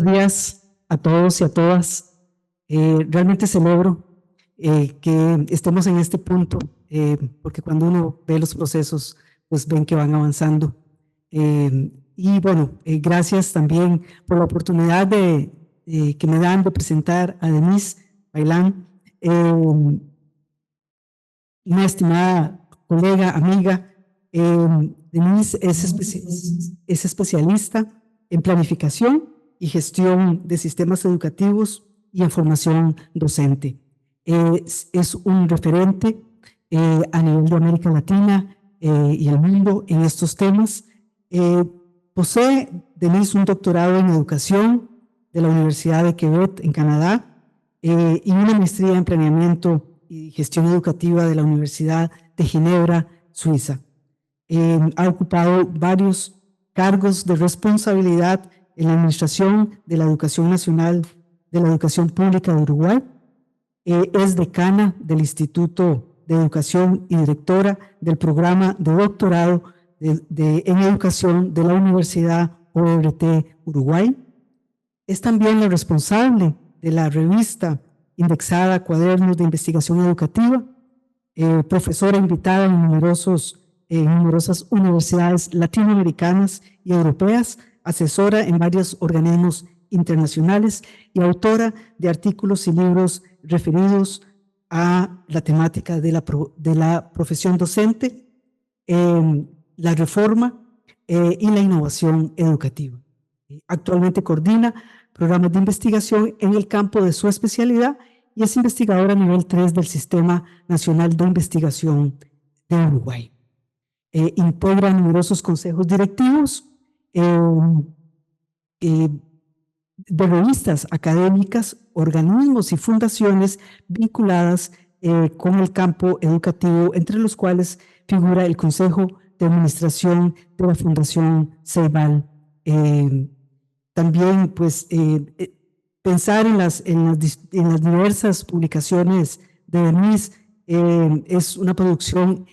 días a todos y a todas. Realmente celebro que estemos en este punto, porque cuando uno ve los procesos, pues ven que van avanzando. Y bueno, gracias también por la oportunidad que me dan de presentar a Denise Bailán, una estimada colega, amiga. Denise es especialista en planificación y gestión de sistemas educativos y en formación docente. Es un referente a nivel de América Latina y el mundo en estos temas. Posee, Denise, un doctorado en educación de la Universidad de Quebec en Canadá y una maestría en planeamiento y gestión educativa de la Universidad de Ginebra, Suiza. Ha ocupado varios cargos de responsabilidad en la Administración de la Educación Nacional de la Educación Pública de Uruguay. Es decana del Instituto de Educación y directora del programa de doctorado en educación de la Universidad ORT Uruguay. Es también la responsable de la revista indexada Cuadernos de Investigación Educativa, profesora invitada en numerosas universidades latinoamericanas y europeas, asesora en varios organismos internacionales y autora de artículos y libros referidos a la temática de la profesión docente, la reforma y la innovación educativa. Actualmente coordina programas de investigación en el campo de su especialidad y es investigadora a nivel 3 del Sistema Nacional de Investigación de Uruguay. Integra numerosos consejos directivos de revistas académicas, organismos y fundaciones vinculadas con el campo educativo, entre los cuales figura el Consejo de Administración de la Fundación Ceibal. También, pues, pensar en las diversas publicaciones de Denise es una producción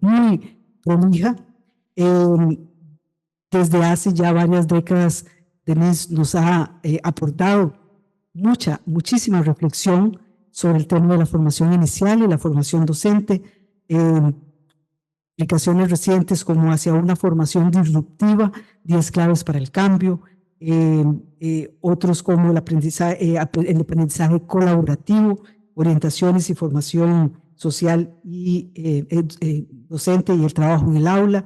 muy prolija. Desde hace ya varias décadas, Denise nos ha aportado muchísima reflexión sobre el tema de la formación inicial y la formación docente, aplicaciones recientes como hacia una formación disruptiva, 10 claves para el cambio, otros como el aprendizaje colaborativo, orientaciones y formación social y docente y el trabajo en el aula,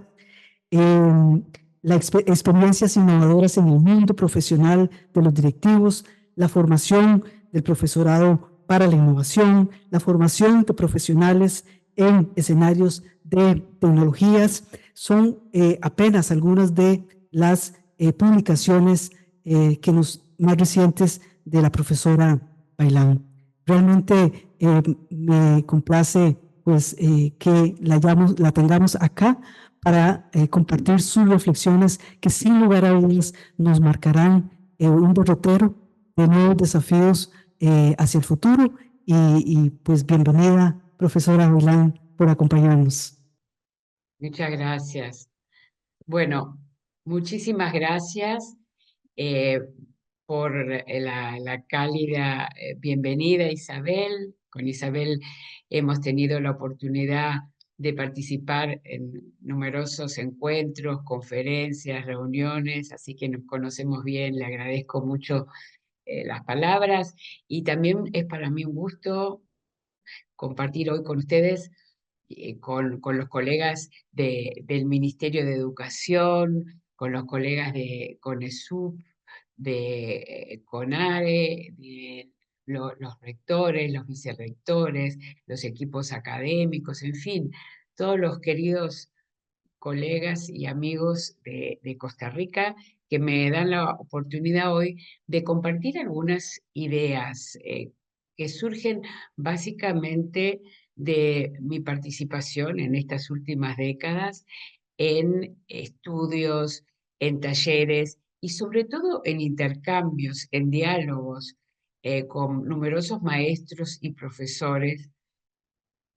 las experiencias innovadoras en el mundo profesional de los directivos, la formación del profesorado para la innovación, la formación de profesionales en escenarios de tecnologías, son apenas algunas de las publicaciones más recientes de la profesora Bailán. Realmente me complace pues, que la tengamos acá para compartir sus reflexiones que sin lugar a dudas nos marcarán un derrotero de nuevos desafíos hacia el futuro y pues bienvenida, profesora Bailán, por acompañarnos. Muchas gracias. Bueno, muchísimas gracias eh, por la cálida bienvenida, Isabel. Con Isabel hemos tenido la oportunidad de participar en numerosos encuentros, conferencias, reuniones, así que nos conocemos bien. Le agradezco mucho las palabras y también es para mí un gusto compartir hoy con ustedes, con los colegas del Ministerio de Educación, con los colegas de CONESUB, de CONARE, de los rectores, los vicerrectores, los equipos académicos, en fin, todos los queridos colegas y amigos de Costa Rica que me dan la oportunidad hoy de compartir algunas ideas que surgen básicamente de mi participación en estas últimas décadas en estudios, en talleres y sobre todo en intercambios, en diálogos con numerosos maestros y profesores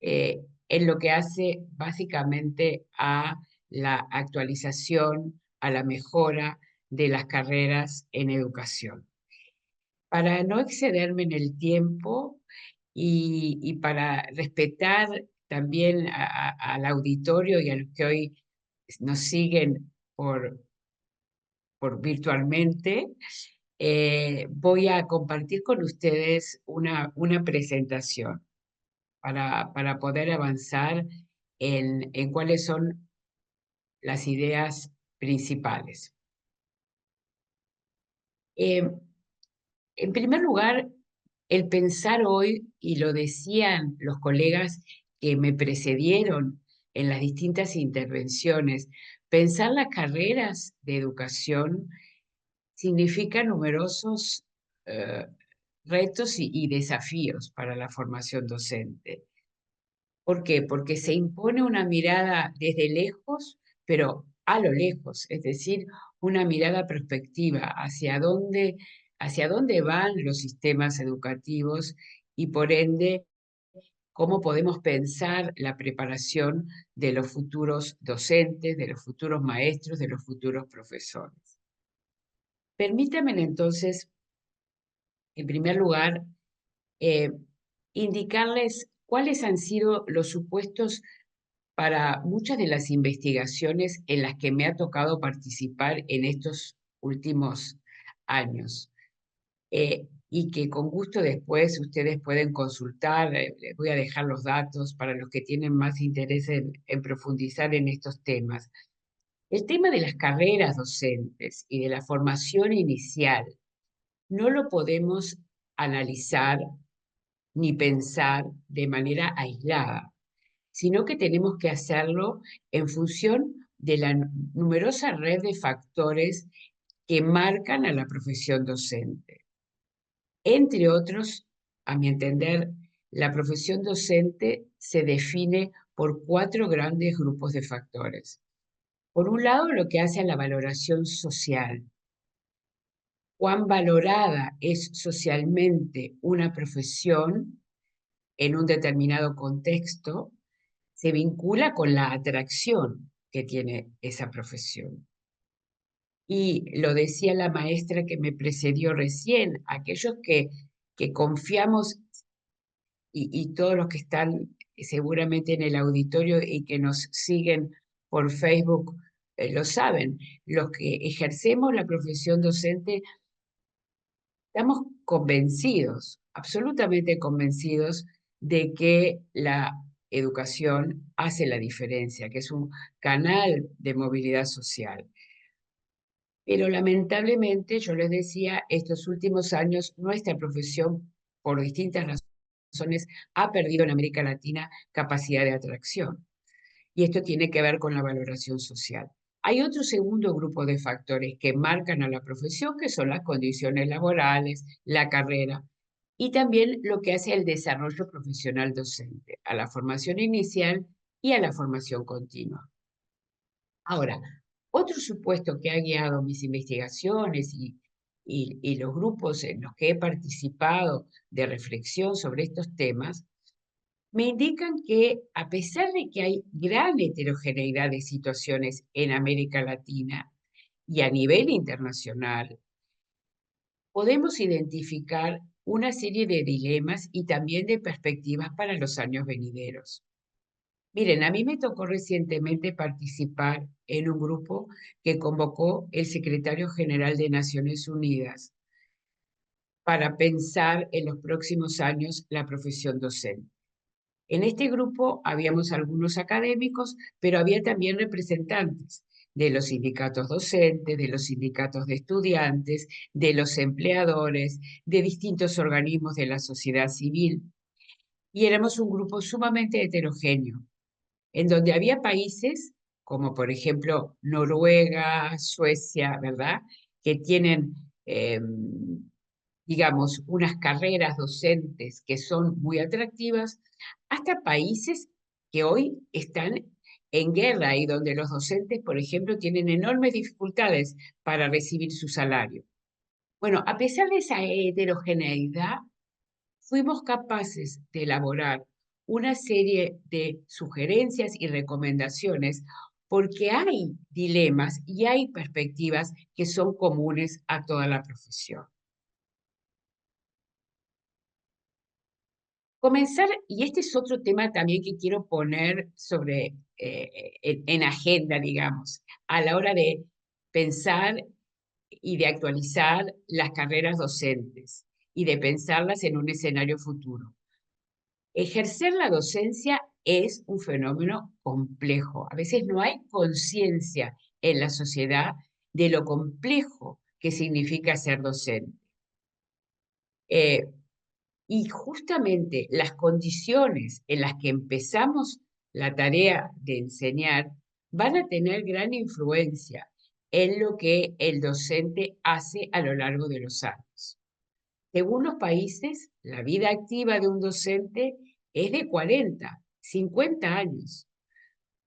en lo que hace básicamente a la actualización, a la mejora de las carreras en educación. Para no excederme en el tiempo y para respetar también al auditorio y a los que hoy nos siguen por virtualmente, voy a compartir con ustedes una presentación para poder avanzar en cuáles son las ideas principales. En primer lugar, el pensar hoy, y lo decían los colegas que me precedieron en las distintas intervenciones, pensar las carreras de educación significa numerosos retos y desafíos para la formación docente. ¿Por qué? Porque se impone una mirada desde lejos, pero a lo lejos, es decir, una mirada prospectiva hacia dónde van los sistemas educativos y por ende cómo podemos pensar la preparación de los futuros docentes, de los futuros maestros, de los futuros profesores. Permítanme entonces, en primer lugar, eh, indicarles cuáles han sido los supuestos para muchas de las investigaciones en las que me ha tocado participar en estos últimos años. Y que con gusto después ustedes pueden consultar. Les voy a dejar los datos para los que tienen más interés en profundizar en estos temas. El tema de las carreras docentes y de la formación inicial no lo podemos analizar ni pensar de manera aislada, sino que tenemos que hacerlo en función de la numerosa red de factores que marcan a la profesión docente. Entre otros, a mi entender, la profesión docente se define por 4 grandes grupos de factores. Por un lado, lo que hace a la valoración social. Cuán valorada es socialmente una profesión en un determinado contexto se vincula con la atracción que tiene esa profesión. Y lo decía la maestra que me precedió recién, aquellos que confiamos, y todos los que están seguramente en el auditorio y que nos siguen por Facebook lo saben, los que ejercemos la profesión docente estamos convencidos, absolutamente convencidos, de que la educación hace la diferencia, que es un canal de movilidad social. Pero lamentablemente, yo les decía, estos últimos años nuestra profesión, por distintas razones, ha perdido en América Latina capacidad de atracción. Y esto tiene que ver con la valoración social. Hay otro segundo grupo de factores que marcan a la profesión, que son las condiciones laborales, la carrera, y también lo que hace el desarrollo profesional docente, a la formación inicial y a la formación continua. Ahora, otro supuesto que ha guiado mis investigaciones y los grupos en los que he participado de reflexión sobre estos temas, me indican que a pesar de que hay gran heterogeneidad de situaciones en América Latina y a nivel internacional, podemos identificar una serie de dilemas y también de perspectivas para los años venideros. Miren, a mí me tocó recientemente participar en un grupo que convocó el secretario general de Naciones Unidas para pensar en los próximos años la profesión docente. En este grupo habíamos algunos académicos, pero había también representantes de los sindicatos docentes, de los sindicatos de estudiantes, de los empleadores, de distintos organismos de la sociedad civil. Y éramos un grupo sumamente heterogéneo, en donde había países como por ejemplo Noruega, Suecia, ¿verdad? Que tienen, digamos, unas carreras docentes que son muy atractivas, hasta países que hoy están en guerra y donde los docentes, por ejemplo, tienen enormes dificultades para recibir su salario. Bueno, a pesar de esa heterogeneidad, fuimos capaces de elaborar una serie de sugerencias y recomendaciones porque hay dilemas y hay perspectivas que son comunes a toda la profesión. Comenzar, y este es otro tema también que quiero poner sobre, en agenda, digamos, a la hora de pensar y de actualizar las carreras docentes y de pensarlas en un escenario futuro. Ejercer la docencia es un fenómeno complejo. A veces no hay conciencia en la sociedad de lo complejo que significa ser docente. Eh, y justamente las condiciones en las que empezamos la tarea de enseñar van a tener gran influencia en lo que el docente hace a lo largo de los años. Según los países, la vida activa de un docente es de 40, 50 años.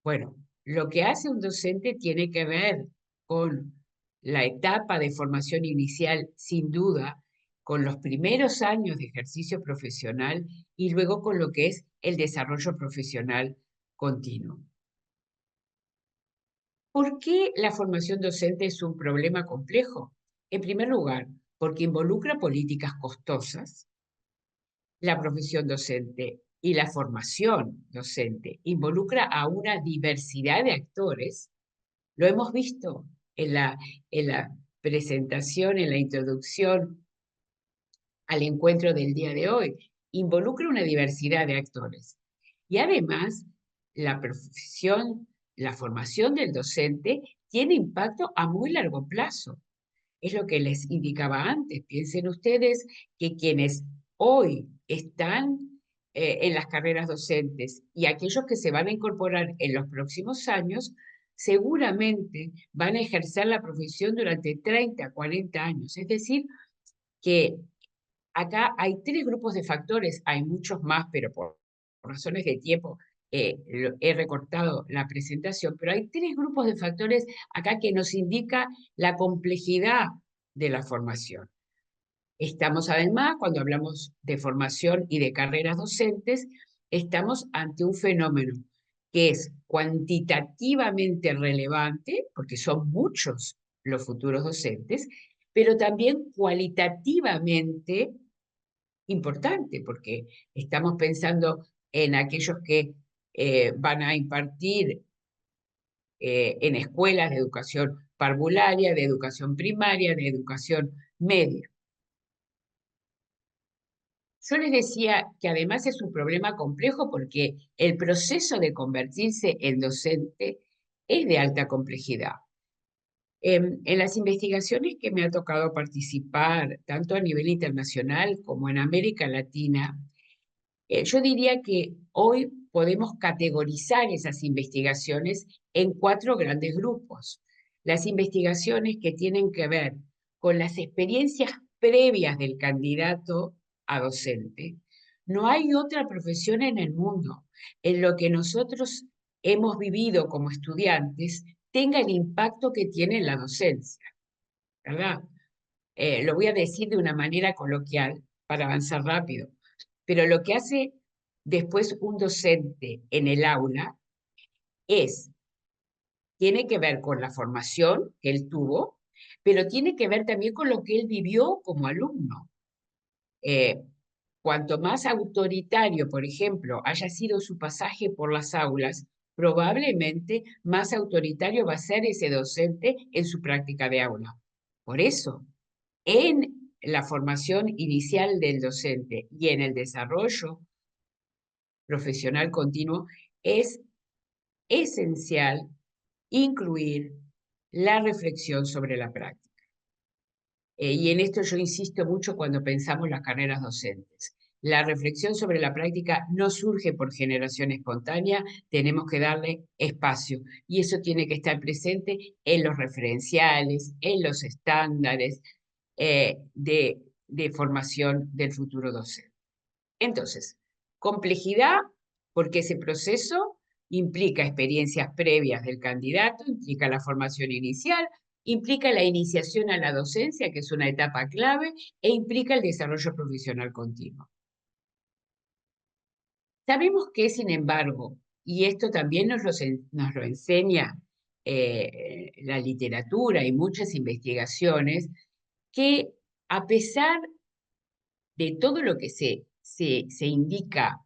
Bueno, lo que hace un docente tiene que ver con la etapa de formación inicial, sin duda, con los primeros años de ejercicio profesional y luego con lo que es el desarrollo profesional continuo. ¿Por qué la formación docente es un problema complejo? En primer lugar, porque involucra políticas costosas. La profesión docente y la formación docente involucra a una diversidad de actores. Lo hemos visto en la presentación, en la introducción al encuentro del día de hoy. Involucra una diversidad de actores. Y además, la profesión, la formación del docente tiene impacto a muy largo plazo. Es lo que les indicaba antes. Piensen ustedes que quienes hoy están en las carreras docentes y aquellos que se van a incorporar en los próximos años, seguramente van a ejercer la profesión durante 30, 40 años. Es decir, que acá hay tres grupos de factores, hay muchos más, pero por razones de tiempo he recortado la presentación, pero hay tres grupos de factores acá que nos indica la complejidad de la formación. Estamos además, cuando hablamos de formación y de carreras docentes, estamos ante un fenómeno que es cuantitativamente relevante, porque son muchos los futuros docentes, pero también cualitativamente importante, porque estamos pensando en aquellos que van a impartir en escuelas de educación parvularia, de educación primaria, de educación media. Yo les decía que además es un problema complejo porque el proceso de convertirse en docente es de alta complejidad. En las investigaciones que me ha tocado participar, tanto a nivel internacional como en América Latina, yo diría que hoy podemos categorizar esas investigaciones en cuatro grandes grupos. Las investigaciones que tienen que ver con las experiencias previas del candidato a docente. No hay otra profesión en el mundo en lo que nosotros hemos vivido como estudiantes tenga el impacto que tiene la docencia, ¿verdad? Lo voy a decir de una manera coloquial para avanzar rápido, pero lo que hace después un docente en el aula tiene que ver con la formación que él tuvo, pero tiene que ver también con lo que él vivió como alumno. Eh, Cuanto más autoritario, por ejemplo, haya sido su pasaje por las aulas, probablemente más autoritario va a ser ese docente en su práctica de aula. Por eso, en la formación inicial del docente y en el desarrollo profesional continuo, es esencial incluir la reflexión sobre la práctica. Y en esto yo insisto mucho cuando pensamos las carreras docentes. La reflexión sobre la práctica no surge por generación espontánea, tenemos que darle espacio y eso tiene que estar presente en los referenciales, en los estándares de formación del futuro docente. Entonces, complejidad, porque ese proceso implica experiencias previas del candidato, implica la formación inicial, implica la iniciación a la docencia, que es una etapa clave, e implica el desarrollo profesional continuo. Sabemos que, sin embargo, y esto también nos lo enseña la literatura y muchas investigaciones que, a pesar de todo lo que se indica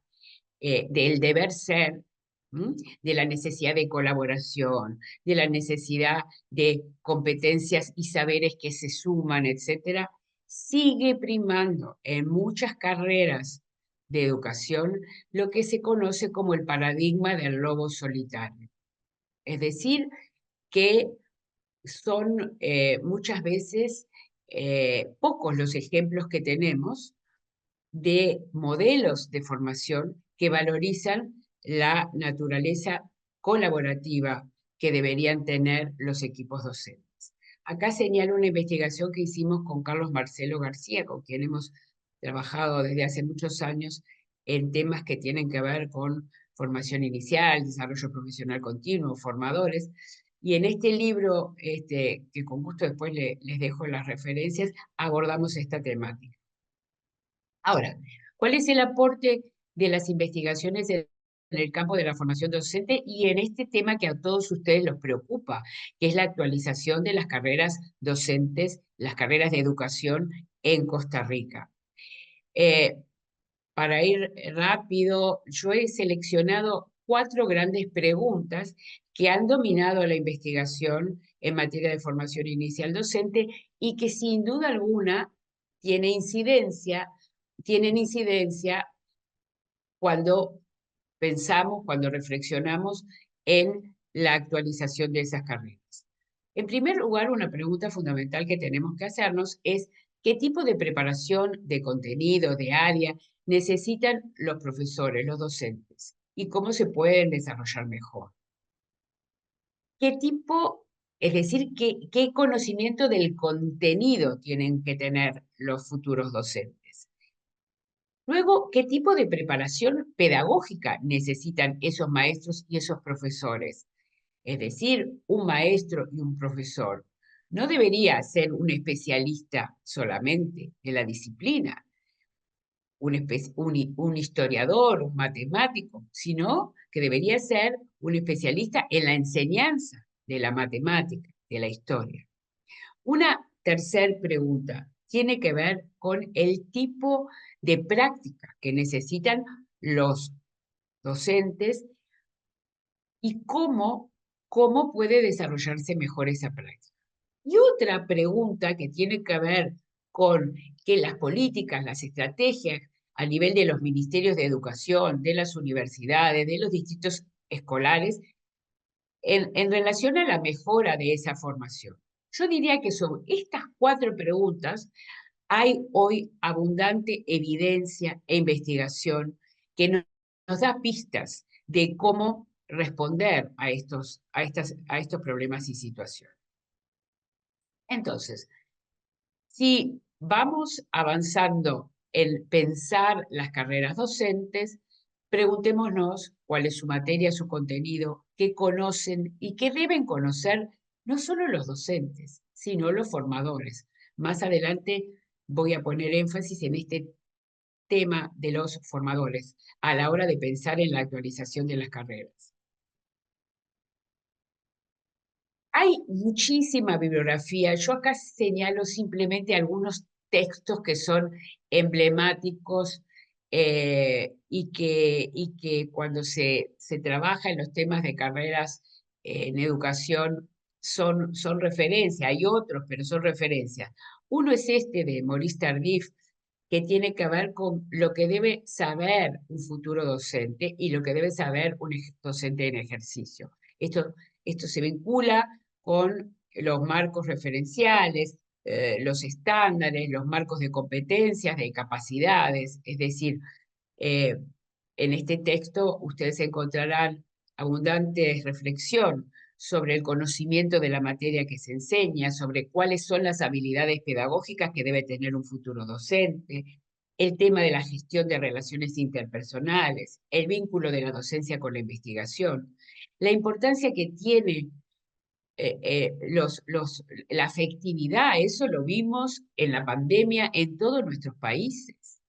del deber ser, de la necesidad de colaboración, de la necesidad de competencias y saberes que se suman, etcétera, sigue primando en muchas carreras de educación lo que se conoce como el paradigma del lobo solitario. Es decir, que son muchas veces pocos los ejemplos que tenemos de modelos de formación que valorizan la naturaleza colaborativa que deberían tener los equipos docentes. Acá señalo una investigación que hicimos con Carlos Marcelo García, con quien hemos trabajado desde hace muchos años en temas que tienen que ver con formación inicial, desarrollo profesional continuo, formadores. Y en este libro, que con gusto después les dejo las referencias, abordamos esta temática. Ahora, ¿cuál es el aporte de las investigaciones en el campo de la formación docente y en este tema que a todos ustedes los preocupa, que es la actualización de las carreras docentes, las carreras de educación en Costa Rica? Eh, para ir rápido, yo he seleccionado 4 grandes preguntas que han dominado la investigación en materia de formación inicial docente y que sin duda alguna tienen incidencia cuando pensamos, cuando reflexionamos en la actualización de esas carreras. En primer lugar, una pregunta fundamental que tenemos que hacernos es ¿qué tipo de preparación de contenido, de área, necesitan los profesores, los docentes? ¿Y cómo se pueden desarrollar mejor? ¿Qué tipo, es decir, qué conocimiento del contenido tienen que tener los futuros docentes? Luego, ¿qué tipo de preparación pedagógica necesitan esos maestros y esos profesores? Es decir, un maestro y un profesor no debería ser un especialista solamente de la disciplina, un historiador, un matemático, sino que debería ser un especialista en la enseñanza de la matemática, de la historia. Una tercera pregunta tiene que ver con el tipo de práctica que necesitan los docentes y cómo puede desarrollarse mejor esa práctica. Y otra pregunta que tiene que ver con que las políticas, las estrategias a nivel de los ministerios de educación, de las universidades, de los distritos escolares, en relación a la mejora de esa formación. Yo diría que sobre estas 4 preguntas hay hoy abundante evidencia e investigación que nos da pistas de cómo responder a estos problemas y situaciones. Entonces, si vamos avanzando en pensar las carreras docentes, preguntémonos cuál es su materia, su contenido, qué conocen y qué deben conocer no solo los docentes, sino los formadores. Más adelante voy a poner énfasis en este tema de los formadores a la hora de pensar en la actualización de las carreras. Hay muchísima bibliografía. Yo acá señalo simplemente algunos textos que son emblemáticos y que cuando se trabaja en los temas de carreras en educación son referencia. Hay otros, pero son referencias. Uno es este de Maurice Tardif, que tiene que ver con lo que debe saber un futuro docente y lo que debe saber un docente en ejercicio. Esto se vincula con los marcos referenciales, los estándares, los marcos de competencias, de capacidades. Es decir, en este texto ustedes encontrarán abundante reflexión sobre el conocimiento de la materia que se enseña, sobre cuáles son las habilidades pedagógicas que debe tener un futuro docente, el tema de la gestión de relaciones interpersonales, el vínculo de la docencia con la investigación, la importancia que tiene la afectividad, eso lo vimos en la pandemia en todos nuestros países.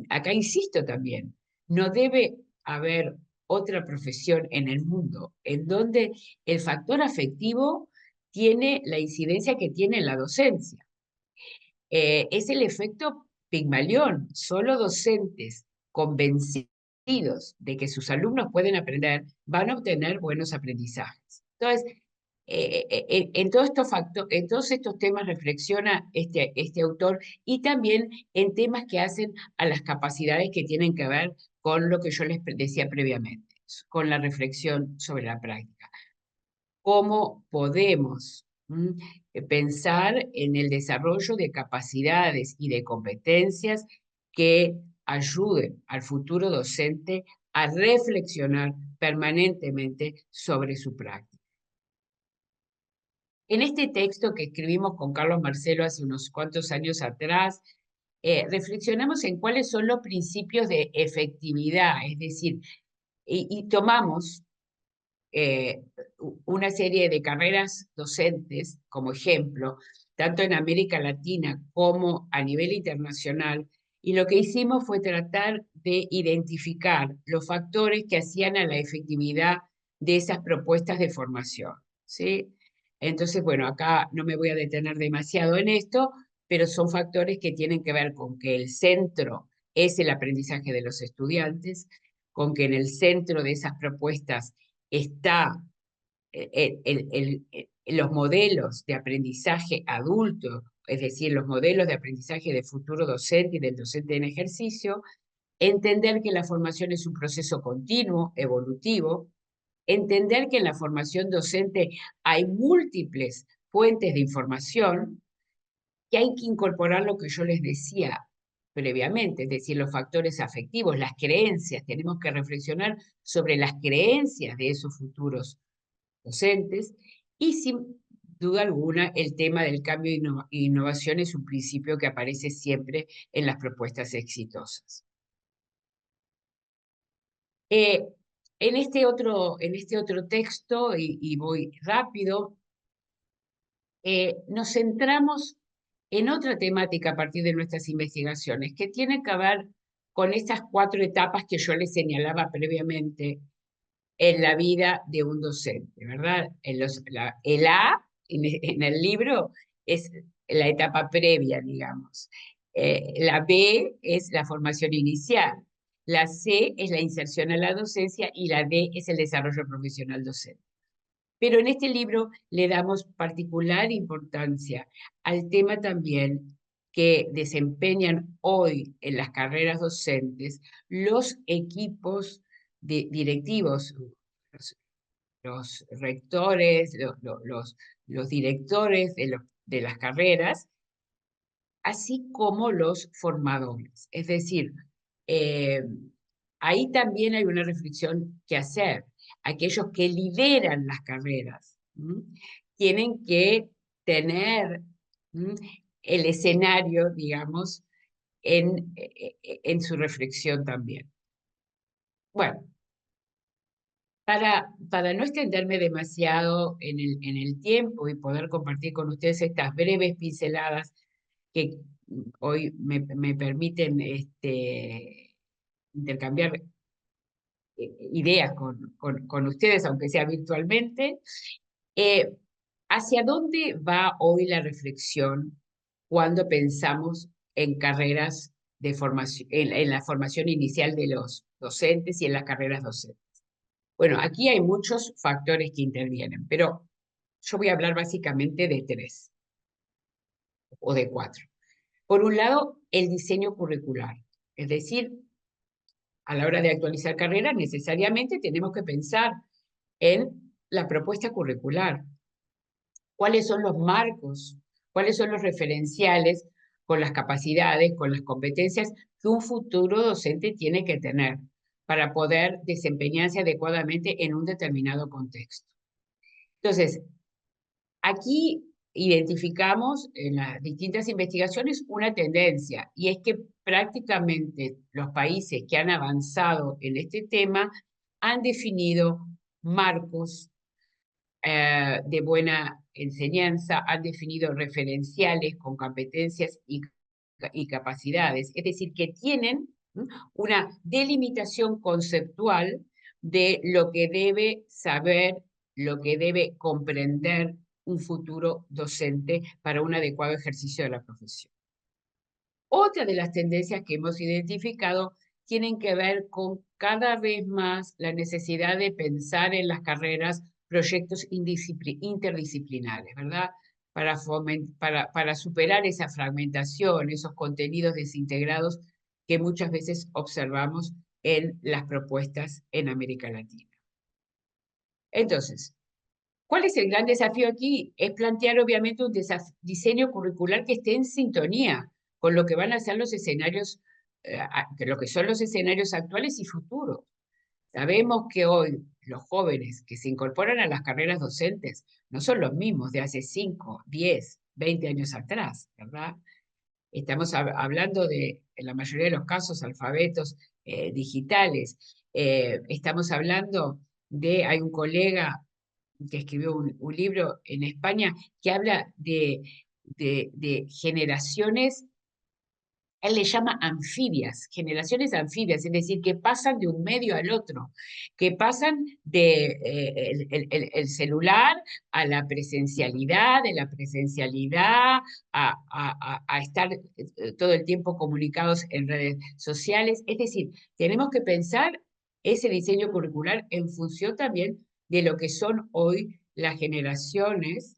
Acá insisto también, no debe haber otra profesión en el mundo, en donde el factor afectivo tiene la incidencia que tiene en la docencia. Es el efecto Pigmalión. Solo docentes convencidos de que sus alumnos pueden aprender van a obtener buenos aprendizajes. Entonces, en todos estos temas reflexiona este autor, y también en temas que hacen a las capacidades que tienen que ver con lo que yo les decía previamente, con la reflexión sobre la práctica. ¿Cómo podemos pensar en el desarrollo de capacidades y de competencias que ayuden al futuro docente a reflexionar permanentemente sobre su práctica? En este texto que escribimos con Carlos Marcelo hace unos cuantos años atrás, reflexionamos en cuáles son los principios de efectividad, es decir, y tomamos una serie de carreras docentes como ejemplo, tanto en América Latina como a nivel internacional, y lo que hicimos fue tratar de identificar los factores que hacían a la efectividad de esas propuestas de formación, ¿sí? Entonces, bueno, acá no me voy a detener demasiado en esto, pero son factores que tienen que ver con que el centro es el aprendizaje de los estudiantes, con que en el centro de esas propuestas está los modelos de aprendizaje adulto, es decir, los modelos de aprendizaje de futuro docente y del docente en ejercicio, entender que la formación es un proceso continuo, evolutivo, entender que en la formación docente hay múltiples fuentes de información, que hay que incorporar lo que yo les decía previamente, es decir, los factores afectivos, las creencias. Tenemos que reflexionar sobre las creencias de esos futuros docentes, y sin duda alguna el tema del cambio e innovación es un principio que aparece siempre en las propuestas exitosas. En este otro texto, y voy rápido, nos centramos en otra temática a partir de nuestras investigaciones, que tiene que ver con estas 4 etapas que yo les señalaba previamente en la vida de un docente, ¿verdad? El A en el libro es la etapa previa, digamos. La B es la formación inicial. La C es la inserción a la docencia y la D es el desarrollo profesional docente. Pero en este libro le damos particular importancia al tema también que desempeñan hoy en las carreras docentes los equipos directivos, los rectores, los directores de las carreras, así como los formadores. Es decir, eh, ahí también hay una reflexión que hacer. Aquellos que lideran las carreras tienen que tener el escenario, digamos, en su reflexión también. Bueno, para no extenderme demasiado en el tiempo y poder compartir con ustedes estas breves pinceladas que hoy me permiten intercambiar ideas con ustedes, aunque sea virtualmente, eh, ¿hacia dónde va hoy la reflexión cuando pensamos en carreras de formación, en la formación inicial de los docentes y en las carreras docentes? Bueno, aquí hay muchos factores que intervienen, pero yo voy a hablar básicamente de 3 o de 4. Por un lado, el diseño curricular. Es decir, a la hora de actualizar carreras, necesariamente tenemos que pensar en la propuesta curricular. ¿Cuáles son los marcos? ¿Cuáles son los referenciales con las capacidades, con las competencias que un futuro docente tiene que tener para poder desempeñarse adecuadamente en un determinado contexto? Entonces, aquí identificamos en las distintas investigaciones una tendencia, y es que prácticamente los países que han avanzado en este tema han definido marcos de buena enseñanza, han definido referenciales con competencias y capacidades, es decir, que tienen una delimitación conceptual de lo que debe saber, lo que debe comprender un futuro docente para un adecuado ejercicio de la profesión. Otra de las tendencias que hemos identificado tienen que ver con cada vez más la necesidad de pensar en las carreras proyectos interdisciplinares, ¿verdad? Para superar esa fragmentación, esos contenidos desintegrados que muchas veces observamos en las propuestas en América Latina. Entonces, ¿cuál es el gran desafío aquí? Es plantear obviamente un diseño curricular que esté en sintonía con lo que van a ser los escenarios, lo que son los escenarios actuales y futuros. Sabemos que hoy los jóvenes que se incorporan a las carreras docentes no son los mismos de hace 5, 10, 20 años atrás, ¿verdad? Estamos hablando de, en la mayoría de los casos, alfabetos digitales. Estamos hablando de, hay un colega que escribió un libro en España que habla de generaciones, él le llama anfibias, generaciones anfibias, es decir, que pasan de un medio al otro, que pasan de el celular a la presencialidad, de la presencialidad a estar todo el tiempo comunicados en redes sociales. Es decir, tenemos que pensar ese diseño curricular en función también de lo que son hoy las generaciones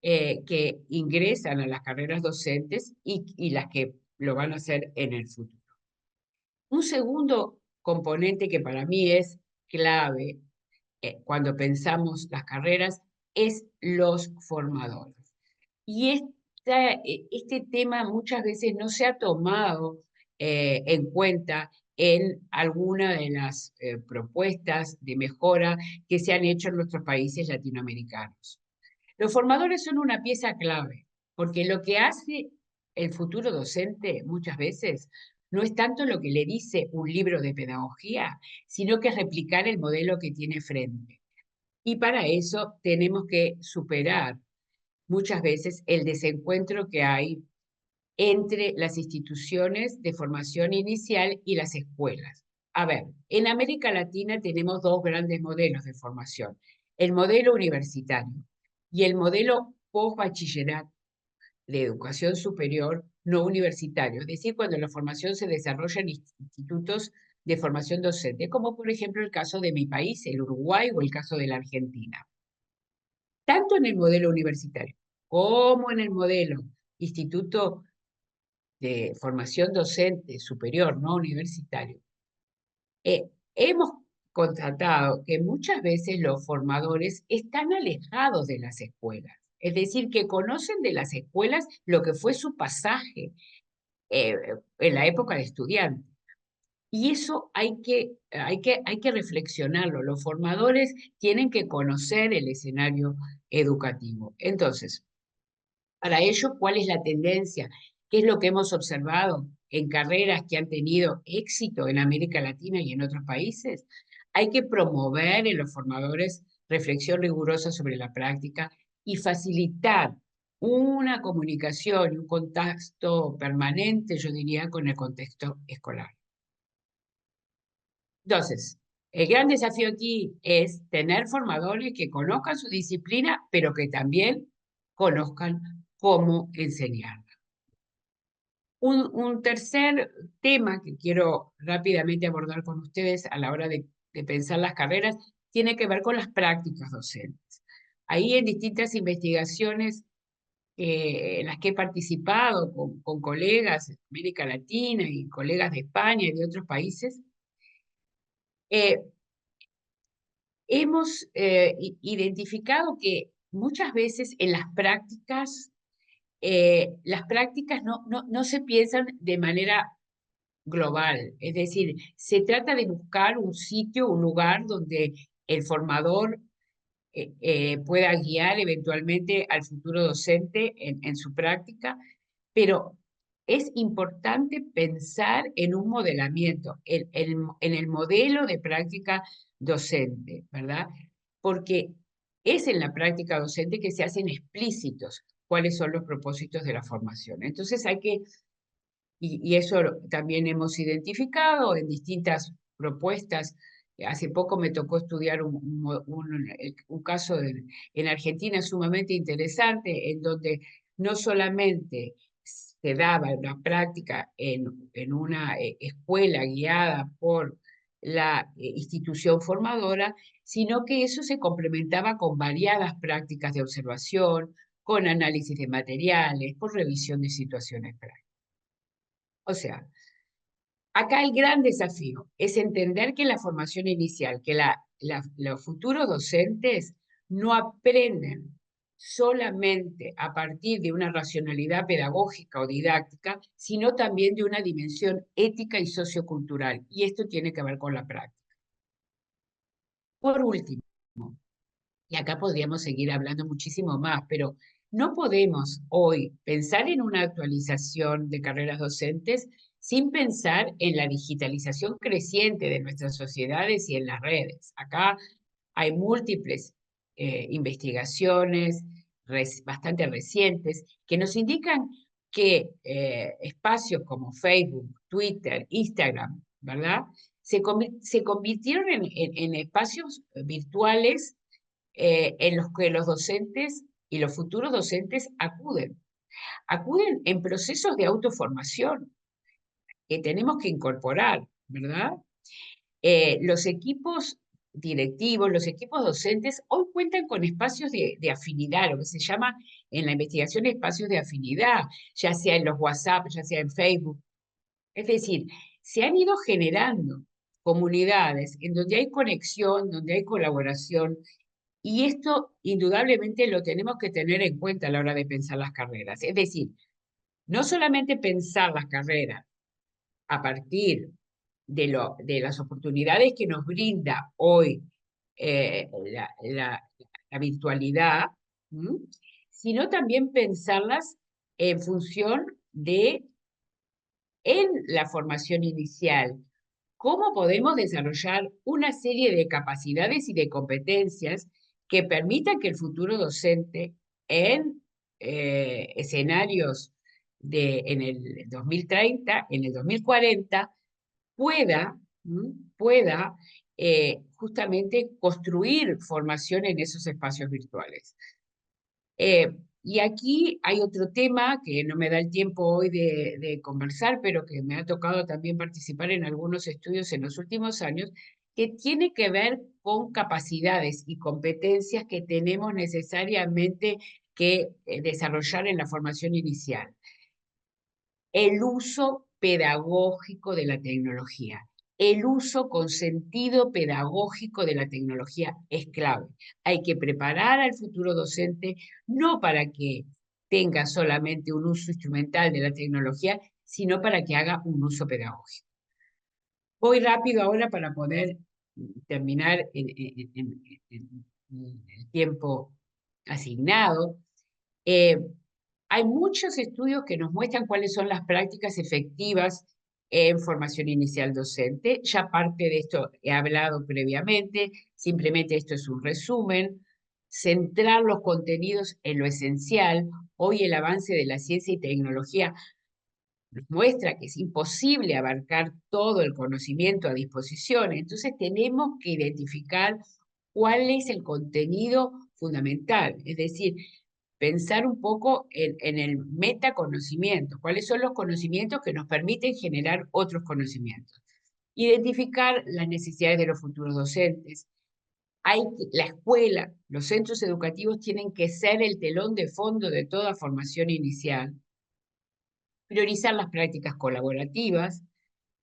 que ingresan a las carreras docentes y las que lo van a hacer en el futuro. Un segundo componente que para mí es clave cuando pensamos las carreras es los formadores. Y este tema muchas veces no se ha tomado en cuenta en alguna de las propuestas de mejora que se han hecho en nuestros países latinoamericanos. Los formadores son una pieza clave, porque lo que hace el futuro docente muchas veces no es tanto lo que le dice un libro de pedagogía, sino que es replicar el modelo que tiene frente. Y para eso tenemos que superar muchas veces el desencuentro que hay entre las instituciones de formación inicial y las escuelas. A ver, en América Latina tenemos dos grandes modelos de formación, el modelo universitario y el modelo post-bachillerato de educación superior no universitario, es decir, cuando la formación se desarrolla en institutos de formación docente, como por ejemplo el caso de mi país, el Uruguay, o el caso de la Argentina. Tanto en el modelo universitario como en el modelo instituto de formación docente superior, no universitario, hemos constatado que muchas veces los formadores están alejados de las escuelas, es decir, que conocen de las escuelas lo que fue su pasaje en la época de estudiante. Y eso hay que reflexionarlo. Los formadores tienen que conocer el escenario educativo. Entonces, para ello, ¿cuál es la tendencia? ¿Qué es lo que hemos observado en carreras que han tenido éxito en América Latina y en otros países? Hay que promover en los formadores reflexión rigurosa sobre la práctica y facilitar una comunicación y un contacto permanente, yo diría, con el contexto escolar. Entonces, el gran desafío aquí es tener formadores que conozcan su disciplina, pero que también conozcan cómo enseñar. Un tercer tema que quiero rápidamente abordar con ustedes a la hora de pensar las carreras tiene que ver con las prácticas docentes. Ahí en distintas investigaciones en las que he participado con colegas de América Latina y colegas de España y de otros países, hemos identificado que muchas veces en las prácticas no se piensan de manera global. Es decir, se trata de buscar un sitio, un lugar donde el formador pueda guiar eventualmente al futuro docente en su práctica, pero es importante pensar en un modelamiento, en el modelo de práctica docente, ¿verdad? Porque es en la práctica docente que se hacen explícitos cuáles son los propósitos de la formación. Entonces hay que, y eso también hemos identificado en distintas propuestas Hace poco me tocó estudiar un caso en Argentina sumamente interesante, en donde no solamente se daba una práctica en una escuela guiada por la institución formadora, sino que eso se complementaba con variadas prácticas de observación, con análisis de materiales, con revisión de situaciones prácticas. O sea, acá el gran desafío es entender que la formación inicial, que los futuros docentes no aprenden solamente a partir de una racionalidad pedagógica o didáctica, sino también de una dimensión ética y sociocultural. Y esto tiene que ver con la práctica. Por último, y acá podríamos seguir hablando muchísimo más, pero no podemos hoy pensar en una actualización de carreras docentes sin pensar en la digitalización creciente de nuestras sociedades y en las redes. Acá hay múltiples investigaciones bastante recientes que nos indican que espacios como Facebook, Twitter, Instagram, ¿verdad? Se convirtieron en espacios virtuales en los que los docentes y los futuros docentes acuden. Acuden en procesos de autoformación que tenemos que incorporar, ¿verdad? Los equipos directivos, los equipos docentes, hoy cuentan con espacios de afinidad, lo que se llama en la investigación espacios de afinidad, ya sea en los WhatsApp, ya sea en Facebook. Es decir, se han ido generando comunidades en donde hay conexión, donde hay colaboración, y esto indudablemente lo tenemos que tener en cuenta a la hora de pensar las carreras. Es decir, no solamente pensar las carreras a partir de las oportunidades que nos brinda hoy la virtualidad, ¿m? Sino también pensarlas en función de, en la formación inicial, cómo podemos desarrollar una serie de capacidades y de competencias que permitan que el futuro docente en escenarios en el 2030, en el 2040, pueda justamente construir formación en esos espacios virtuales. Y aquí hay otro tema que no me da el tiempo hoy de conversar, pero que me ha tocado también participar en algunos estudios en los últimos años, que tiene que ver con capacidades y competencias que tenemos necesariamente que desarrollar en la formación inicial. El uso pedagógico de la tecnología. El uso con sentido pedagógico de la tecnología es clave. Hay que preparar al futuro docente no para que tenga solamente un uso instrumental de la tecnología, sino para que haga un uso pedagógico. Voy rápido ahora para poder terminar en el tiempo asignado. Hay muchos estudios que nos muestran cuáles son las prácticas efectivas en formación inicial docente. Ya parte de esto he hablado previamente, simplemente esto es un resumen. Centrar los contenidos en lo esencial. Hoy el avance de la ciencia y tecnología nos muestra que es imposible abarcar todo el conocimiento a disposición. Entonces tenemos que identificar cuál es el contenido fundamental, es decir, pensar un poco en el metaconocimiento, cuáles son los conocimientos que nos permiten generar otros conocimientos. Identificar las necesidades de los futuros docentes. La escuela, los centros educativos tienen que ser el telón de fondo de toda formación inicial. Priorizar las prácticas colaborativas,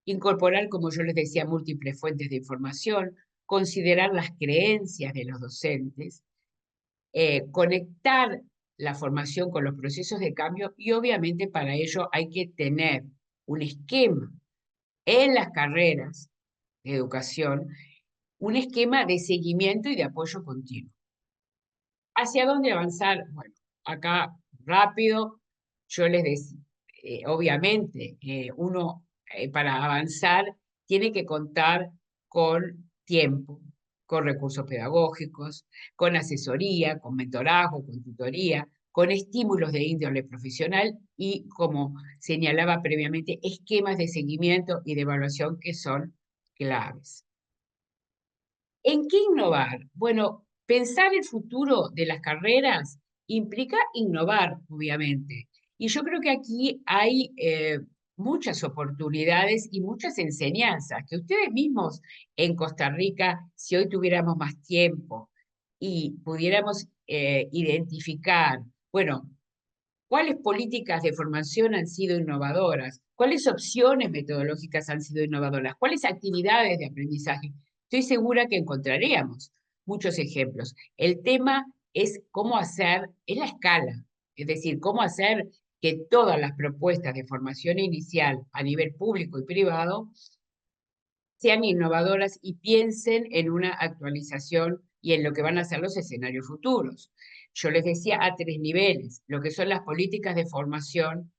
incorporar, como yo les decía, múltiples fuentes de información, considerar las creencias de los docentes, conectar la formación con los procesos de cambio y obviamente para ello hay que tener un esquema en las carreras de educación, un esquema de seguimiento y de apoyo continuo. ¿Hacia dónde avanzar? Bueno, acá rápido, yo les decía, obviamente, uno para avanzar tiene que contar con tiempo, con recursos pedagógicos, con asesoría, con mentorazgo, con tutoría, con estímulos de índole profesional y, como señalaba previamente, esquemas de seguimiento y de evaluación que son claves. ¿En qué innovar? Bueno, pensar el futuro de las carreras implica innovar, obviamente. Y yo creo que aquí hay muchas oportunidades y muchas enseñanzas que ustedes mismos en Costa Rica, si hoy tuviéramos más tiempo y pudiéramos identificar, bueno, ¿cuáles políticas de formación han sido innovadoras? ¿Cuáles opciones metodológicas han sido innovadoras? ¿Cuáles actividades de aprendizaje? Estoy segura que encontraríamos muchos ejemplos. El tema es cómo hacer, es la escala, es decir, cómo hacer que todas las propuestas de formación inicial a nivel público y privado sean innovadoras y piensen en una actualización y en lo que van a ser los escenarios futuros. Yo les decía a 3 niveles, lo que son las políticas de formación,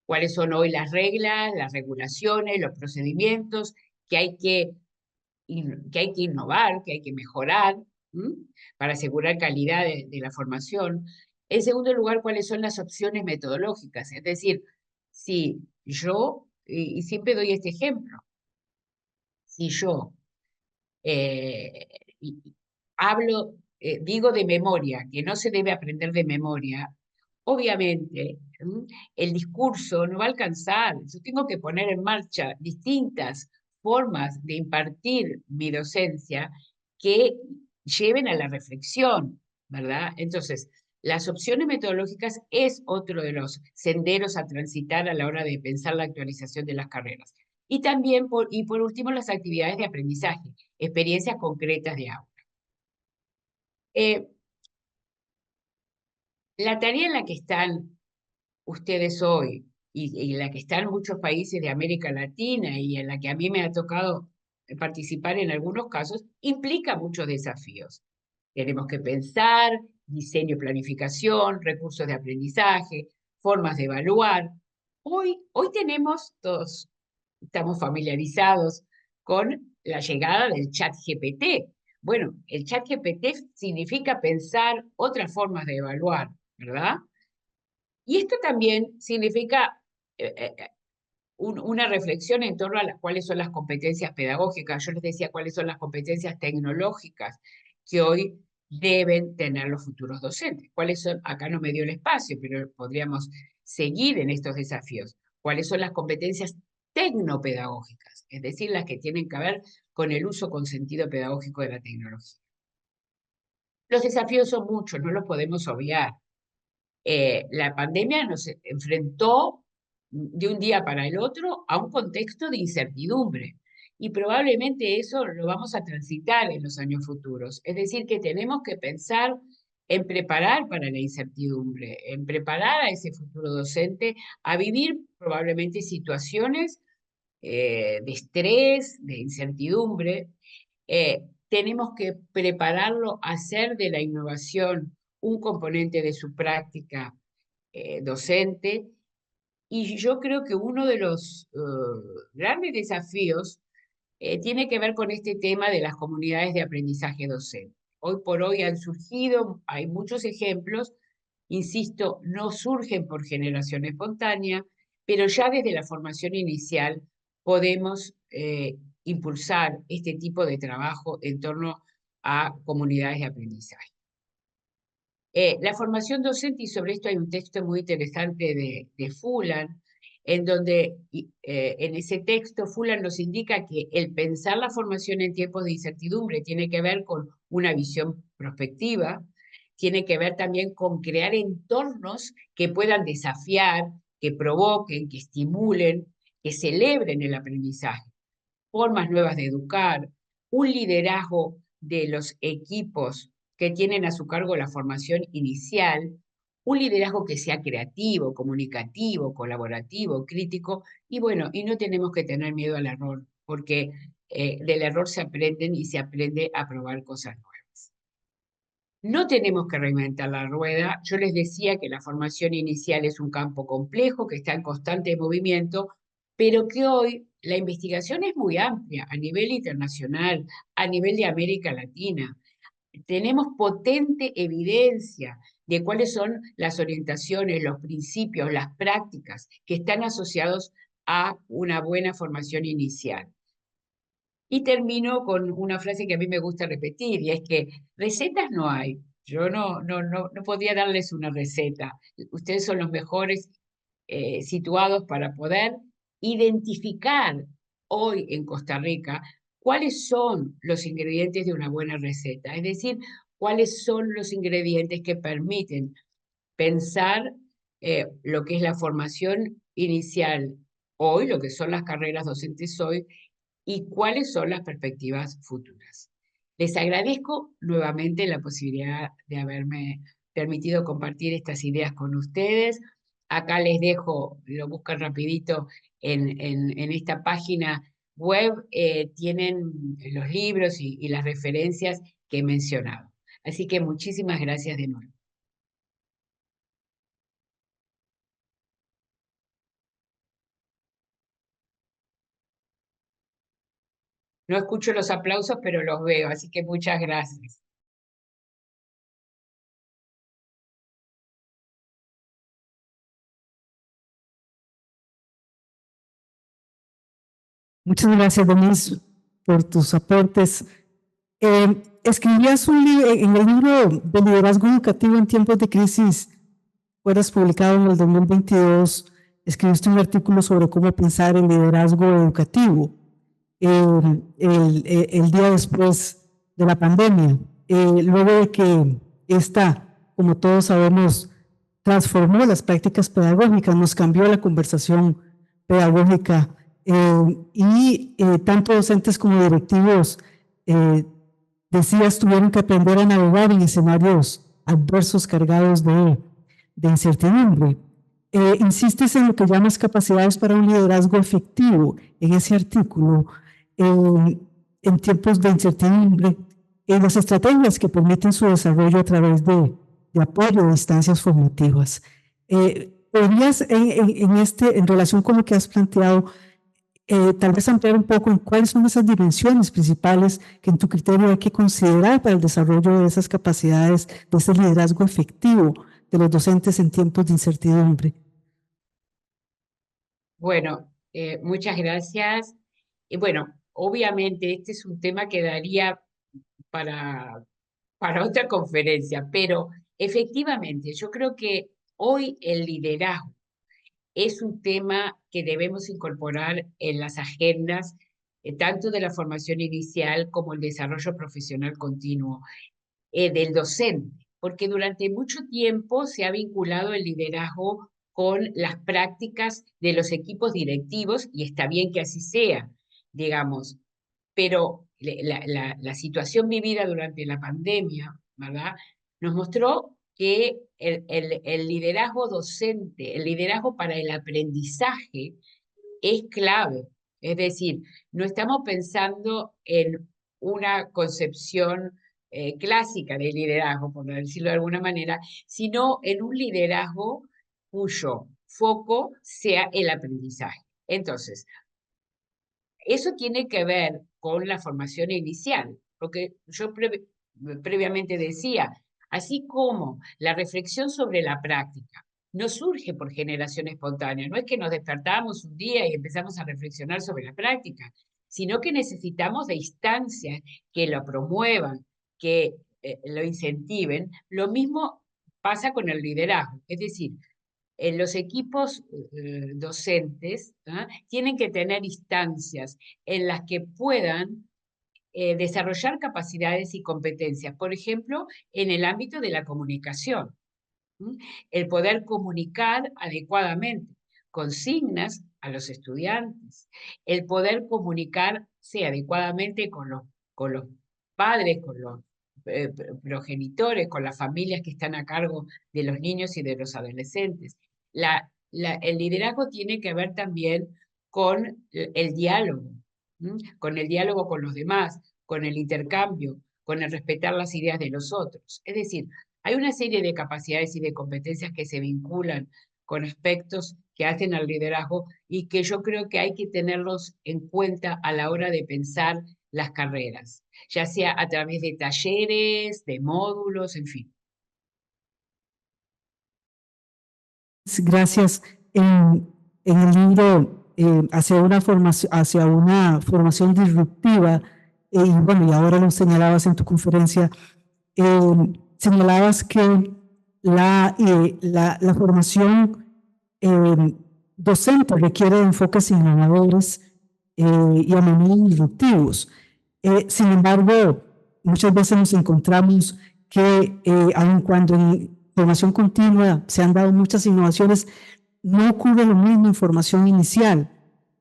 cuáles son hoy las reglas, las regulaciones, los procedimientos que hay que innovar, que hay que mejorar, ¿m? Para asegurar calidad de la formación. En segundo lugar, cuáles son las opciones metodológicas, es decir, si yo, y siempre doy este ejemplo, si yo eh, y hablo, digo de memoria, que no se debe aprender de memoria, obviamente el discurso no va a alcanzar. Yo tengo que poner en marcha distintas formas de impartir mi docencia que lleven a la reflexión, ¿verdad? Entonces, las opciones metodológicas es otro de los senderos a transitar a la hora de pensar la actualización de las carreras. Y también, por último, las actividades de aprendizaje, experiencias concretas de aula. La tarea en la que están ustedes hoy y en la que están muchos países de América Latina y en la que a mí me ha tocado participar en algunos casos, implica muchos desafíos. Tenemos que pensar diseño y planificación, recursos de aprendizaje, formas de evaluar. Hoy tenemos todos, estamos familiarizados con la llegada del chat GPT. Bueno, el chat GPT significa pensar otras formas de evaluar, ¿verdad? Y esto también significa una reflexión en torno a cuáles son las competencias pedagógicas. Yo les decía cuáles son las competencias tecnológicas que hoy deben tener los futuros docentes. ¿Cuáles son? Acá no me dio el espacio, pero podríamos seguir en estos desafíos. ¿Cuáles son las competencias tecnopedagógicas? Es decir, las que tienen que ver con el uso con sentido pedagógico de la tecnología. Los desafíos son muchos, no los podemos obviar. La pandemia nos enfrentó de un día para el otro a un contexto de incertidumbre y probablemente eso lo vamos a transitar en los años futuros. Es decir, que tenemos que pensar en preparar para la incertidumbre, en preparar a ese futuro docente a vivir probablemente situaciones de estrés, de incertidumbre. Tenemos que prepararlo a hacer de la innovación un componente de su práctica docente. Y yo creo que uno de los grandes desafíos tiene que ver con este tema de las comunidades de aprendizaje docente. Hoy por hoy han surgido, hay muchos ejemplos, insisto, no surgen por generación espontánea, pero ya desde la formación inicial podemos impulsar este tipo de trabajo en torno a comunidades de aprendizaje. La formación docente, y sobre esto hay un texto muy interesante de Fulan, en donde en ese texto Fulan nos indica que el pensar la formación en tiempos de incertidumbre tiene que ver con una visión prospectiva, tiene que ver también con crear entornos que puedan desafiar, que provoquen, que estimulen, que celebren el aprendizaje, formas nuevas de educar, un liderazgo de los equipos que tienen a su cargo la formación inicial, un liderazgo que sea creativo, comunicativo, colaborativo, crítico, y bueno, y no tenemos que tener miedo al error, porque del error se aprenden y se aprende a probar cosas nuevas. No tenemos que reinventar la rueda. Yo les decía que la formación inicial es un campo complejo, que está en constante movimiento, pero que hoy la investigación es muy amplia a nivel internacional, a nivel de América Latina. Tenemos potente evidencia de cuáles son las orientaciones, los principios, las prácticas que están asociados a una buena formación inicial. Y termino con una frase que a mí me gusta repetir, y es que recetas no hay. Yo no podría darles una receta. Ustedes son los mejores situados para poder identificar hoy en Costa Rica cuáles son los ingredientes de una buena receta. Es decir, cuáles son los ingredientes que permiten pensar lo que es la formación inicial hoy, lo que son las carreras docentes hoy, y cuáles son las perspectivas futuras. Les agradezco nuevamente la posibilidad de haberme permitido compartir estas ideas con ustedes. Acá les dejo, lo buscan rapidito en esta página web, tienen los libros y las referencias que he mencionado. Así que muchísimas gracias de nuevo. No escucho los aplausos, pero los veo, así que muchas gracias. Muchas gracias, Denise, por tus aportes. Escribías en el libro de liderazgo educativo en tiempos de crisis, fueras publicado en el 2022, escribiste un artículo sobre cómo pensar el liderazgo educativo el día después de la pandemia, luego de que esta, como todos sabemos, transformó las prácticas pedagógicas, nos cambió la conversación pedagógica y tanto docentes como directivos, decías, tuvieron que aprender a navegar en escenarios adversos cargados de incertidumbre. Insistes en lo que llamas capacidades para un liderazgo efectivo en ese artículo, en tiempos de incertidumbre, en las estrategias que permiten su desarrollo a través de apoyo de instancias formativas. ¿Podrías en relación con lo que has planteado, tal vez ampliar un poco en cuáles son esas dimensiones principales que en tu criterio hay que considerar para el desarrollo de esas capacidades, de ese liderazgo efectivo de los docentes en tiempos de incertidumbre? Bueno, muchas gracias. Y bueno, obviamente este es un tema que daría para, para otra conferencia, pero efectivamente yo creo que hoy el liderazgo es un tema que debemos incorporar en las agendas, tanto de la formación inicial como el desarrollo profesional continuo del docente, porque durante mucho tiempo se ha vinculado el liderazgo con las prácticas de los equipos directivos, y está bien que así sea, digamos, pero la situación vivida durante la pandemia, ¿verdad? Nos mostró que el liderazgo docente, el liderazgo para el aprendizaje es clave. Es decir, no estamos pensando en una concepción clásica de liderazgo, por decirlo de alguna manera, sino en un liderazgo cuyo foco sea el aprendizaje. Entonces, eso tiene que ver con la formación inicial, porque yo previamente decía, así como la reflexión sobre la práctica no surge por generación espontánea, no es que nos despertamos un día y empezamos a reflexionar sobre la práctica, sino que necesitamos de instancias que lo promuevan, que lo incentiven. Lo mismo pasa con el liderazgo, es decir, los equipos docentes tienen que tener instancias en las que puedan desarrollar capacidades y competencias, por ejemplo, en el ámbito de la comunicación. El poder comunicar adecuadamente consignas a los estudiantes, el poder comunicarse adecuadamente con los padres, con los progenitores, con las familias que están a cargo de los niños y de los adolescentes. El liderazgo tiene que ver también con el diálogo, con el diálogo con los demás, con el intercambio, con el respetar las ideas de los otros. Es decir, hay una serie de capacidades y de competencias que se vinculan con aspectos que hacen al liderazgo y que yo creo que hay que tenerlos en cuenta a la hora de pensar las carreras, ya sea a través de talleres, de módulos, en fin. Gracias. En el libro hacia una formación disruptiva. Y bueno, y ahora lo señalabas en tu conferencia, señalabas que la formación docente requiere de enfoques innovadores y a menudo disruptivos. Sin embargo, muchas veces nos encontramos que aun cuando en formación continua se han dado muchas innovaciones, no ocurre lo mismo en formación inicial,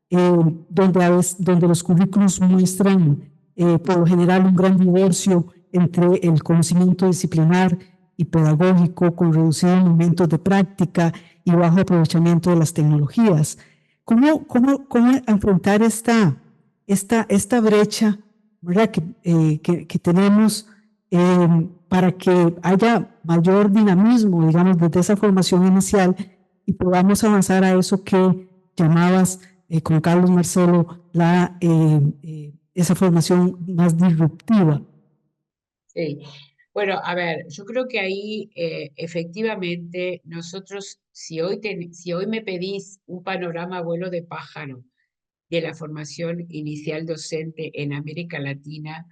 donde los currículos muestran por lo general un gran divorcio entre el conocimiento disciplinar y pedagógico con reducidos momentos de práctica y bajo aprovechamiento de las tecnologías. ¿Cómo enfrentar esta brecha, ¿verdad? Que tenemos para que haya mayor dinamismo, digamos, desde esa formación inicial y podamos avanzar a eso que llamabas con Carlos Marcelo esa formación más disruptiva? Sí. Bueno, a ver, yo creo que ahí efectivamente nosotros, si hoy me pedís un panorama vuelo de pájaro de la formación inicial docente en América Latina,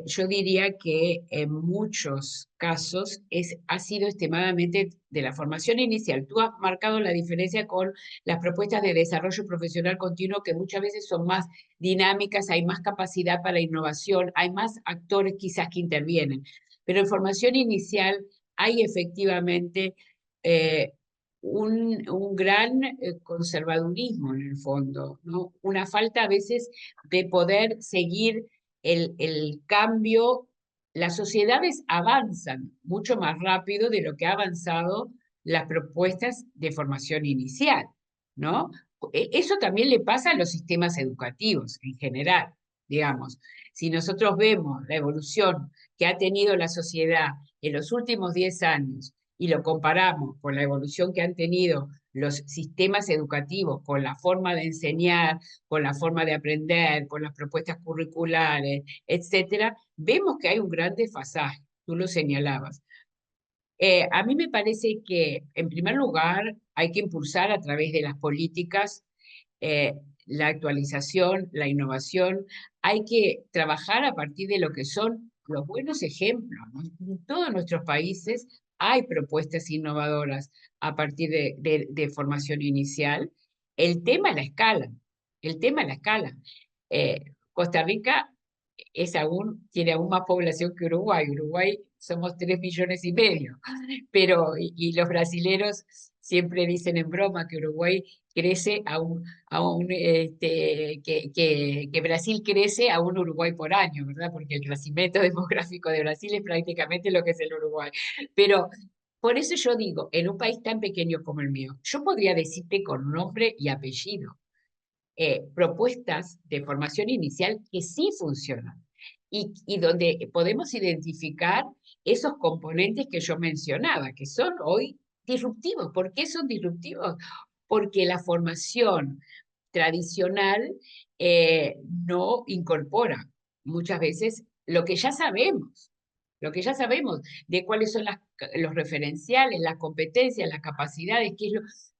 yo diría que en muchos casos ha sido extremadamente de la formación inicial. Tú has marcado la diferencia con las propuestas de desarrollo profesional continuo, que muchas veces son más dinámicas, hay más capacidad para innovación, hay más actores quizás que intervienen. Pero en formación inicial hay efectivamente un gran conservadurismo en el fondo, ¿no? Una falta a veces de poder seguir el cambio. Las sociedades avanzan mucho más rápido de lo que ha avanzado las propuestas de formación inicial, ¿no? Eso también le pasa a los sistemas educativos en general, digamos. Si nosotros vemos la evolución que ha tenido la sociedad en los últimos 10 años y lo comparamos con la evolución que han tenido los sistemas educativos, con la forma de enseñar, con la forma de aprender, con las propuestas curriculares, etcétera, vemos que hay un gran desfasaje, tú lo señalabas. A mí me parece que, en primer lugar, hay que impulsar a través de las políticas la actualización, la innovación. Hay que trabajar a partir de lo que son los buenos ejemplos, ¿no? En todos nuestros países hay propuestas innovadoras a partir de formación inicial. El tema es la escala, el tema es la escala. Costa Rica tiene aún más población que Uruguay. Uruguay somos 3,5 millones, y los brasileros siempre dicen en broma que Uruguay crece que Brasil crece a un Uruguay por año, ¿verdad? Porque el crecimiento demográfico de Brasil es prácticamente lo que es el Uruguay. Pero por eso yo digo, en un país tan pequeño como el mío, yo podría decirte con nombre y apellido propuestas de formación inicial que sí funcionan y donde podemos identificar esos componentes que yo mencionaba, que son hoy disruptivos. ¿Por qué son disruptivos? Porque la formación tradicional no incorpora muchas veces lo que ya sabemos de cuáles son los referenciales, las competencias, las capacidades,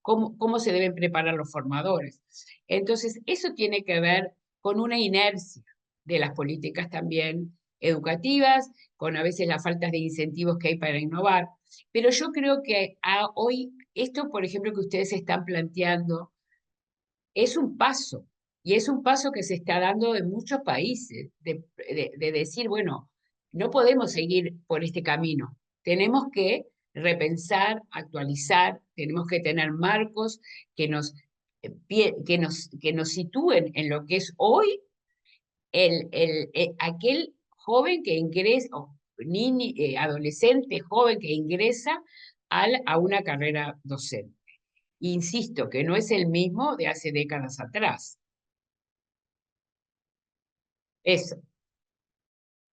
cómo se deben preparar los formadores. Entonces, eso tiene que ver con una inercia de las políticas también educativas, con a veces las faltas de incentivos que hay para innovar. Pero yo creo que hoy, esto, por ejemplo, que ustedes están planteando, es un paso, y es un paso que se está dando en muchos países, de decir, bueno, no podemos seguir por este camino, tenemos que repensar, actualizar, tenemos que tener marcos que nos sitúen en lo que es hoy aquel joven que ingresa, o adolescente joven que ingresa a una carrera docente. Insisto, que no es el mismo de hace décadas atrás. Eso.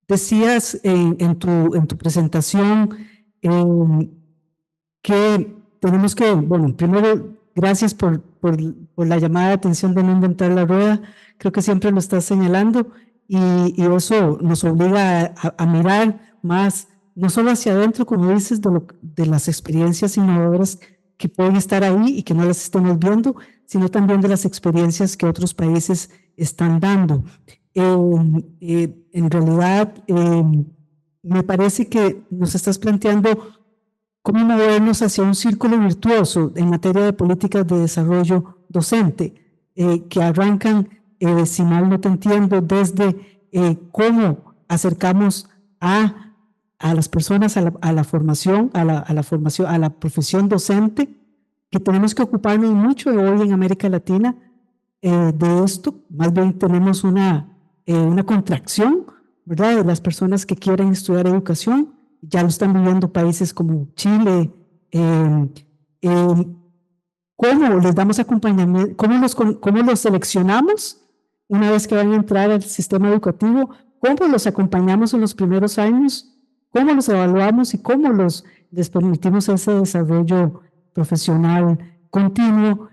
Decías en tu presentación que tenemos que, bueno, primero, gracias por la llamada de atención de no inventar la rueda. Creo que siempre lo estás señalando y eso nos obliga a mirar más, no solo hacia adentro, como dices, de las experiencias innovadoras que pueden estar ahí y que no las estemos viendo, sino también de las experiencias que otros países están dando. En realidad, me parece que nos estás planteando cómo movernos hacia un círculo virtuoso en materia de políticas de desarrollo docente, que arrancan, si mal no te entiendo, desde cómo acercamos a las personas a la formación, a la formación, a la profesión docente, que tenemos que ocuparnos mucho hoy en América Latina de esto. Más bien tenemos una contracción, ¿verdad?, de las personas que quieren estudiar educación. Ya lo están viviendo países como Chile. ¿Cómo les damos acompañamiento? ¿Cómo los seleccionamos una vez que van a entrar al sistema educativo? ¿Cómo los acompañamos en los primeros años? ¿Cómo los evaluamos y cómo les permitimos ese desarrollo profesional continuo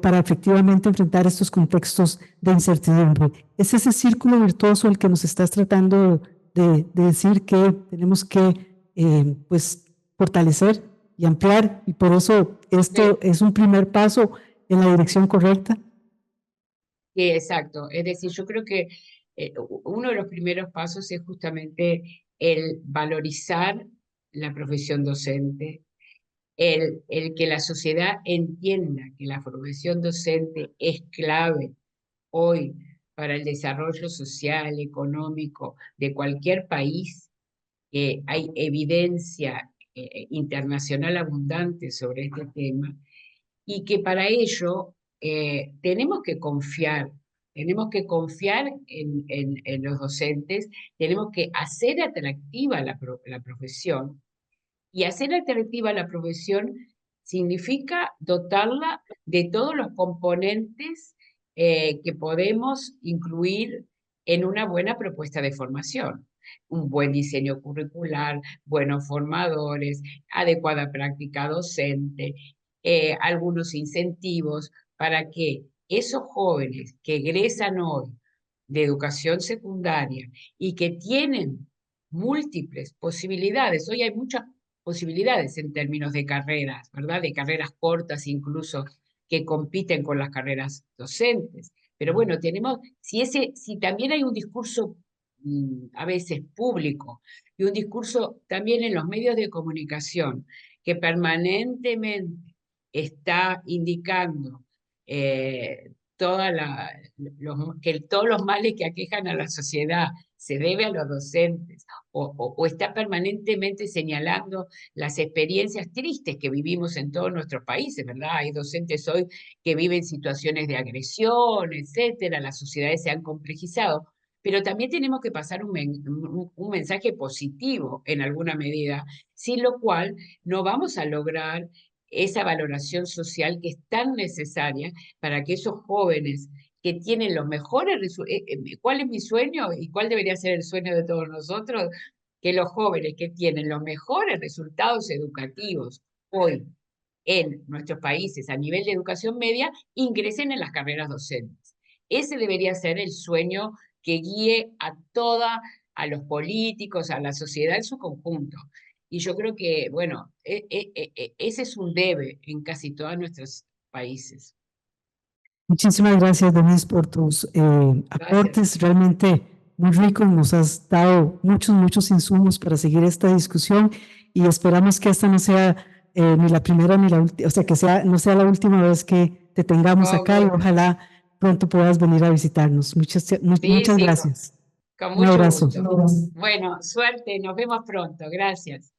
para efectivamente enfrentar estos contextos de incertidumbre? Es ese círculo virtuoso al que nos estás tratando de decir que tenemos que pues, fortalecer y ampliar, y por eso esto es un primer paso en la dirección correcta. Sí, exacto. Es decir, yo creo que uno de los primeros pasos es justamente el valorizar la profesión docente, el que la sociedad entienda que la formación docente es clave hoy para el desarrollo social, económico de cualquier país. Hay evidencia internacional abundante sobre este tema, y que para ello tenemos que confiar en los docentes, tenemos que hacer atractiva la profesión, y hacer atractiva la profesión significa dotarla de todos los componentes que podemos incluir en una buena propuesta de formación. Un buen diseño curricular, buenos formadores, adecuada práctica docente, algunos incentivos para que esos jóvenes que egresan hoy de educación secundaria y que tienen múltiples posibilidades, hoy hay muchas posibilidades en términos de carreras, ¿verdad? De carreras cortas incluso que compiten con las carreras docentes. Pero bueno, si también hay un discurso a veces público y un discurso también en los medios de comunicación que permanentemente está indicando que todos los males que aquejan a la sociedad se debe a los docentes, o está permanentemente señalando las experiencias tristes que vivimos en todos nuestros países, ¿verdad? Hay docentes hoy que viven situaciones de agresión, etcétera, las sociedades se han complejizado, pero también tenemos que pasar un mensaje positivo en alguna medida, sin lo cual no vamos a lograr esa valoración social que es tan necesaria para que esos jóvenes que tienen los mejores resultados. ¿Cuál es mi sueño y cuál debería ser el sueño de todos nosotros? Que los jóvenes que tienen los mejores resultados educativos hoy en nuestros países a nivel de educación media ingresen en las carreras docentes. Ese debería ser el sueño que guíe a los políticos, a la sociedad en su conjunto. Y yo creo que, bueno, ese es un debe en casi todos nuestros países. Muchísimas gracias, Denise, por tus aportes. Realmente muy ricos. Nos has dado muchos insumos para seguir esta discusión, y esperamos que esta no sea ni la primera ni la última, o sea, que no sea la última vez que te tengamos acá, y ojalá pronto puedas venir a visitarnos. Muchas Sí, gracias. con Un mucho abrazo. gusto. Bueno, suerte, nos vemos pronto. Gracias.